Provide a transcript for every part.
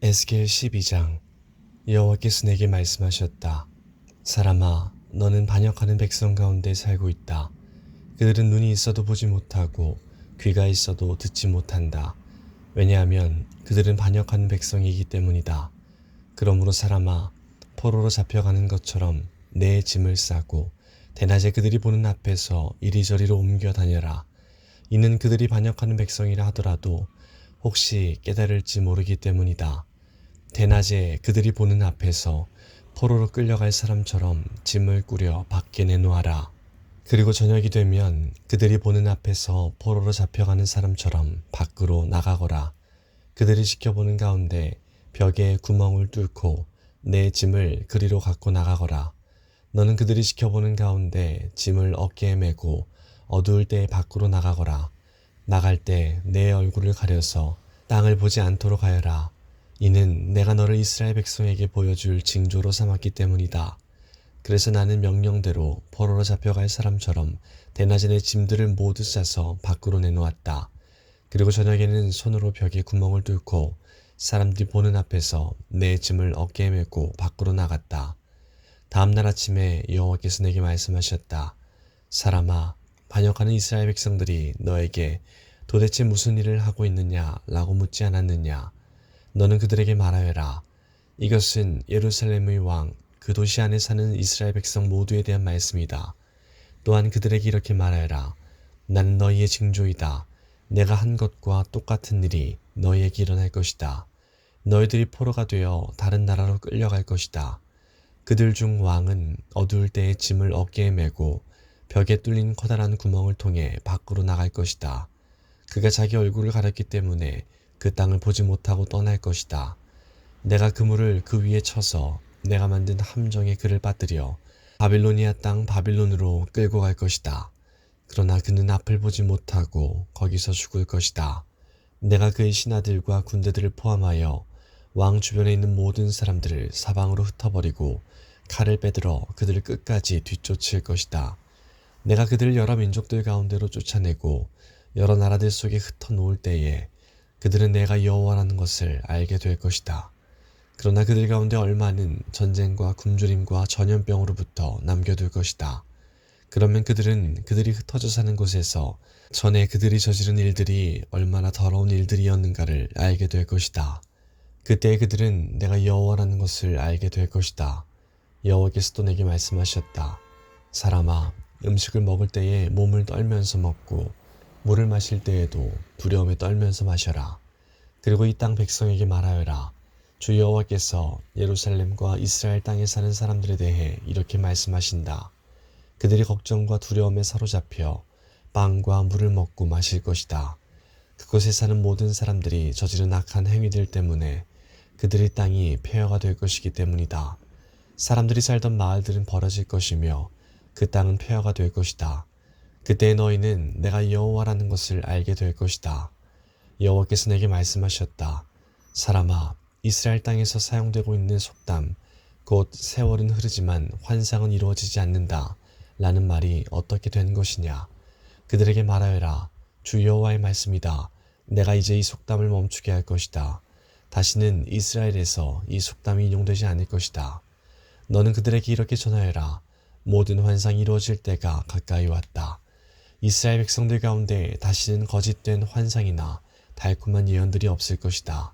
에스겔 12장. 여호와께서 내게 말씀하셨다. 사람아, 너는 반역하는 백성 가운데 살고 있다. 그들은 눈이 있어도 보지 못하고 귀가 있어도 듣지 못한다. 왜냐하면 그들은 반역하는 백성이기 때문이다. 그러므로 사람아, 포로로 잡혀가는 것처럼 내 짐을 싸고 대낮에 그들이 보는 앞에서 이리저리로 옮겨 다녀라. 이는 그들이 반역하는 백성이라 하더라도 혹시 깨달을지 모르기 때문이다. 대낮에 그들이 보는 앞에서 포로로 끌려갈 사람처럼 짐을 꾸려 밖에 내놓아라. 그리고 저녁이 되면 그들이 보는 앞에서 포로로 잡혀가는 사람처럼 밖으로 나가거라. 그들이 지켜보는 가운데 벽에 구멍을 뚫고 내 짐을 그리로 갖고 나가거라. 너는 그들이 지켜보는 가운데 짐을 어깨에 메고 어두울 때에 밖으로 나가거라. 나갈 때 내 얼굴을 가려서 땅을 보지 않도록 하여라. 이는 내가 너를 이스라엘 백성에게 보여줄 징조로 삼았기 때문이다. 그래서 나는 명령대로 포로로 잡혀갈 사람처럼 대낮에 내 짐들을 모두 싸서 밖으로 내놓았다. 그리고 저녁에는 손으로 벽에 구멍을 뚫고 사람들이 보는 앞에서 내 짐을 어깨에 메고 밖으로 나갔다. 다음날 아침에 여호와께서 내게 말씀하셨다. 사람아, 반역하는 이스라엘 백성들이 너에게 도대체 무슨 일을 하고 있느냐 라고 묻지 않았느냐. 너는 그들에게 말하여라. 이것은 예루살렘의 왕, 그 도시 안에 사는 이스라엘 백성 모두에 대한 말씀이다. 또한 그들에게 이렇게 말하여라. 나는 너희의 징조이다. 내가 한 것과 똑같은 일이 너희에게 일어날 것이다. 너희들이 포로가 되어 다른 나라로 끌려갈 것이다. 그들 중 왕은 어두울 때에 짐을 어깨에 메고 벽에 뚫린 커다란 구멍을 통해 밖으로 나갈 것이다. 그가 자기 얼굴을 가렸기 때문에 그 땅을 보지 못하고 떠날 것이다. 내가 그물을 그 위에 쳐서 내가 만든 함정에 그를 빠뜨려 바빌로니아 땅 바빌론으로 끌고 갈 것이다. 그러나 그는 앞을 보지 못하고 거기서 죽을 것이다. 내가 그의 신하들과 군대들을 포함하여 왕 주변에 있는 모든 사람들을 사방으로 흩어버리고 칼을 빼들어 그들을 끝까지 뒤쫓을 것이다. 내가 그들을 여러 민족들 가운데로 쫓아내고 여러 나라들 속에 흩어놓을 때에 그들은 내가 여호와라는 것을 알게 될 것이다. 그러나 그들 가운데 얼마는 전쟁과 굶주림과 전염병으로부터 남겨둘 것이다. 그러면 그들은 그들이 흩어져 사는 곳에서 전에 그들이 저지른 일들이 얼마나 더러운 일들이었는가를 알게 될 것이다. 그때 그들은 내가 여호와라는 것을 알게 될 것이다. 여호와께서 또 내게 말씀하셨다. 사람아, 음식을 먹을 때에 몸을 떨면서 먹고 물을 마실 때에도 두려움에 떨면서 마셔라. 그리고 이 땅 백성에게 말하여라. 주 여호와께서 예루살렘과 이스라엘 땅에 사는 사람들에 대해 이렇게 말씀하신다. 그들이 걱정과 두려움에 사로잡혀 빵과 물을 먹고 마실 것이다. 그곳에 사는 모든 사람들이 저지른 악한 행위들 때문에 그들의 땅이 폐허가 될 것이기 때문이다. 사람들이 살던 마을들은 벌어질 것이며 그 땅은 폐허가 될 것이다. 그때 너희는 내가 여호와라는 것을 알게 될 것이다. 여호와께서 내게 말씀하셨다. 사람아, 이스라엘 땅에서 사용되고 있는 속담, 곧 세월은 흐르지만 환상은 이루어지지 않는다 라는 말이 어떻게 된 것이냐. 그들에게 말하여라. 주 여호와의 말씀이다. 내가 이제 이 속담을 멈추게 할 것이다. 다시는 이스라엘에서 이 속담이 인용되지 않을 것이다. 너는 그들에게 이렇게 전하여라. 모든 환상이 이루어질 때가 가까이 왔다. 이스라엘 백성들 가운데 다시는 거짓된 환상이나 달콤한 예언들이 없을 것이다.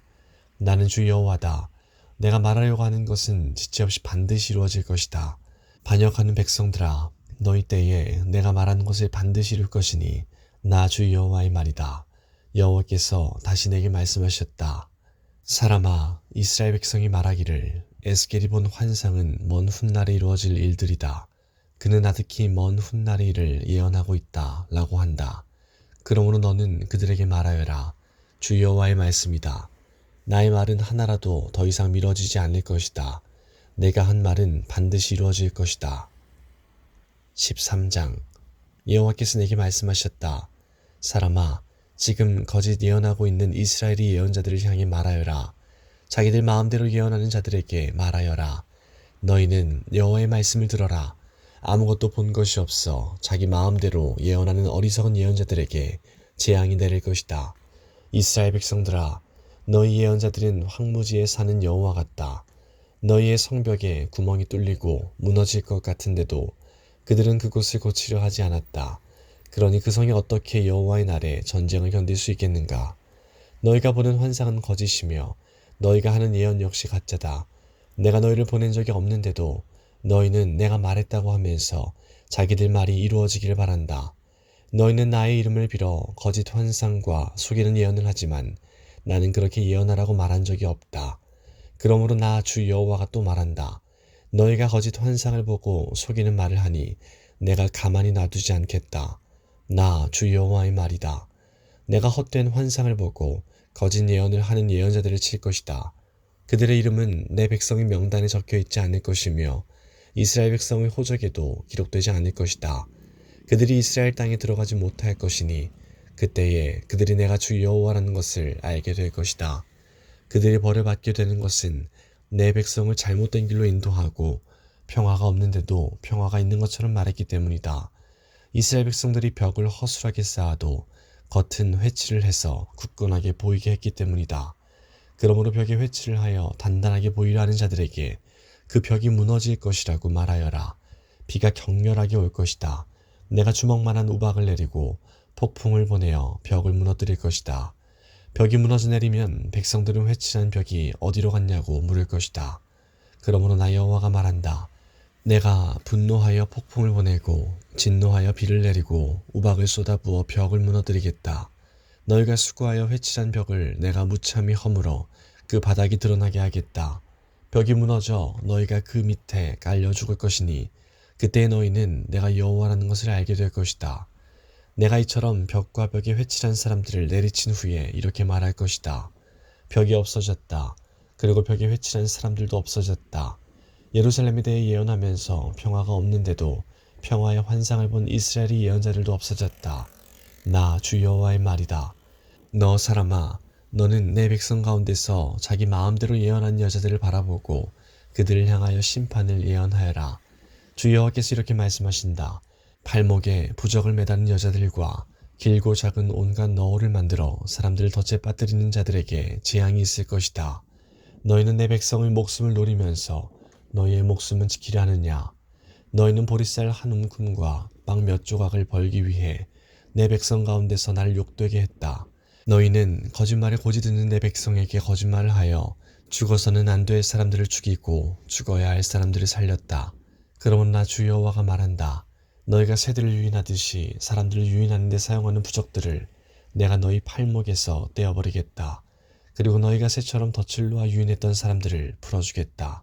나는 주 여호와다. 내가 말하려고 하는 것은 지체 없이 반드시 이루어질 것이다. 반역하는 백성들아, 너희 때에 내가 말하는 것을 반드시 이룰 것이니 나 주 여호와의 말이다. 여호와께서 다시 내게 말씀하셨다. 사람아, 이스라엘 백성이 말하기를 에스겔이 본 환상은 먼 훗날에 이루어질 일들이다. 그는 아득히 먼 훗날의 일을 예언하고 있다 라고 한다. 그러므로 너는 그들에게 말하여라. 주 여호와의 말씀이다. 나의 말은 하나라도 더 이상 미뤄지지 않을 것이다. 내가 한 말은 반드시 이루어질 것이다. 13장. 여호와께서 내게 말씀하셨다. 사람아, 지금 거짓 예언하고 있는 이스라엘의 예언자들을 향해 말하여라. 자기들 마음대로 예언하는 자들에게 말하여라. 너희는 여호와의 말씀을 들어라. 아무것도 본 것이 없어 자기 마음대로 예언하는 어리석은 예언자들에게 재앙이 내릴 것이다. 이스라엘 백성들아, 너희 예언자들은 황무지에 사는 여호와 같다. 너희의 성벽에 구멍이 뚫리고 무너질 것 같은데도 그들은 그곳을 고치려 하지 않았다. 그러니 그 성이 어떻게 여호와의 날에 전쟁을 견딜 수 있겠는가? 너희가 보는 환상은 거짓이며 너희가 하는 예언 역시 가짜다. 내가 너희를 보낸 적이 없는데도 너희는 내가 말했다고 하면서 자기들 말이 이루어지기를 바란다. 너희는 나의 이름을 빌어 거짓 환상과 속이는 예언을 하지만 나는 그렇게 예언하라고 말한 적이 없다. 그러므로 나 주 여호와가 또 말한다. 너희가 거짓 환상을 보고 속이는 말을 하니 내가 가만히 놔두지 않겠다. 나 주 여호와의 말이다. 내가 헛된 환상을 보고 거짓 예언을 하는 예언자들을 칠 것이다. 그들의 이름은 내 백성의 명단에 적혀 있지 않을 것이며 이스라엘 백성의 호적에도 기록되지 않을 것이다. 그들이 이스라엘 땅에 들어가지 못할 것이니 그때에 그들이 내가 주 여호와라는 것을 알게 될 것이다. 그들이 벌을 받게 되는 것은 내 백성을 잘못된 길로 인도하고 평화가 없는데도 평화가 있는 것처럼 말했기 때문이다. 이스라엘 백성들이 벽을 허술하게 쌓아도 겉은 회칠을 해서 굳건하게 보이게 했기 때문이다. 그러므로 벽에 회칠을 하여 단단하게 보이려 하는 자들에게 그 벽이 무너질 것이라고 말하여라. 비가 격렬하게 올 것이다. 내가 주먹만한 우박을 내리고 폭풍을 보내어 벽을 무너뜨릴 것이다. 벽이 무너져 내리면 백성들은 회칠한 벽이 어디로 갔냐고 물을 것이다. 그러므로 나 여호와가 말한다. 내가 분노하여 폭풍을 보내고 진노하여 비를 내리고 우박을 쏟아부어 벽을 무너뜨리겠다. 너희가 수고하여 회칠한 벽을 내가 무참히 허물어 그 바닥이 드러나게 하겠다. 벽이 무너져 너희가 그 밑에 깔려 죽을 것이니 그때 너희는 내가 여호와라는 것을 알게 될 것이다. 내가 이처럼 벽과 벽에 회칠한 사람들을 내리친 후에 이렇게 말할 것이다. 벽이 없어졌다. 그리고 벽에 회칠한 사람들도 없어졌다. 예루살렘에 대해 예언하면서 평화가 없는데도 평화의 환상을 본 이스라엘의 예언자들도 없어졌다. 나 주 여호와의 말이다. 너 사람아, 너는 내 백성 가운데서 자기 마음대로 예언한 여자들을 바라보고 그들을 향하여 심판을 예언하여라. 주 여호와께서 이렇게 말씀하신다. 발목에 부적을 매다는 여자들과 길고 작은 온갖 너울을 만들어 사람들을 덫에 빠뜨리는 자들에게 재앙이 있을 것이다. 너희는 내 백성의 목숨을 노리면서 너희의 목숨은 지키려 하느냐? 너희는 보리쌀 한 움큼과 빵 몇 조각을 벌기 위해 내 백성 가운데서 나를 욕되게 했다. 너희는 거짓말에 고지 듣는 내 백성에게 거짓말을 하여 죽어서는 안 될 사람들을 죽이고 죽어야 할 사람들을 살렸다. 그러면 나 주 여호와가 말한다. 너희가 새들을 유인하듯이 사람들을 유인하는 데 사용하는 부적들을 내가 너희 팔목에서 떼어버리겠다. 그리고 너희가 새처럼 덫을 놓아 유인했던 사람들을 풀어주겠다.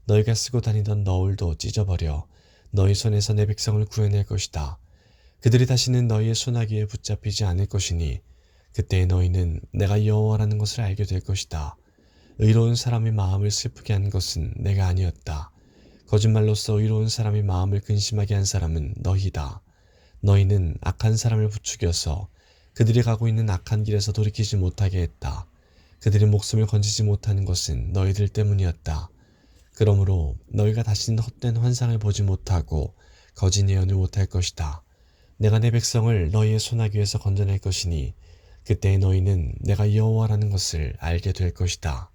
너희가 쓰고 다니던 너울도 찢어버려 너희 손에서 내 백성을 구해낼 것이다. 그들이 다시는 너희의 소나기에 붙잡히지 않을 것이니 그때 너희는 내가 여호와라는 것을 알게 될 것이다. 의로운 사람의 마음을 슬프게 한 것은 내가 아니었다. 거짓말로써 의로운 사람의 마음을 근심하게 한 사람은 너희다. 너희는 악한 사람을 부추겨서 그들이 가고 있는 악한 길에서 돌이키지 못하게 했다. 그들의 목숨을 건지지 못하는 것은 너희들 때문이었다. 그러므로 너희가 다시는 헛된 환상을 보지 못하고 거짓 예언을 못할 것이다. 내가 내 백성을 너희의 소나기에서 건져낼 것이니 그때 너희는 내가 여호와라는 것을 알게 될 것이다.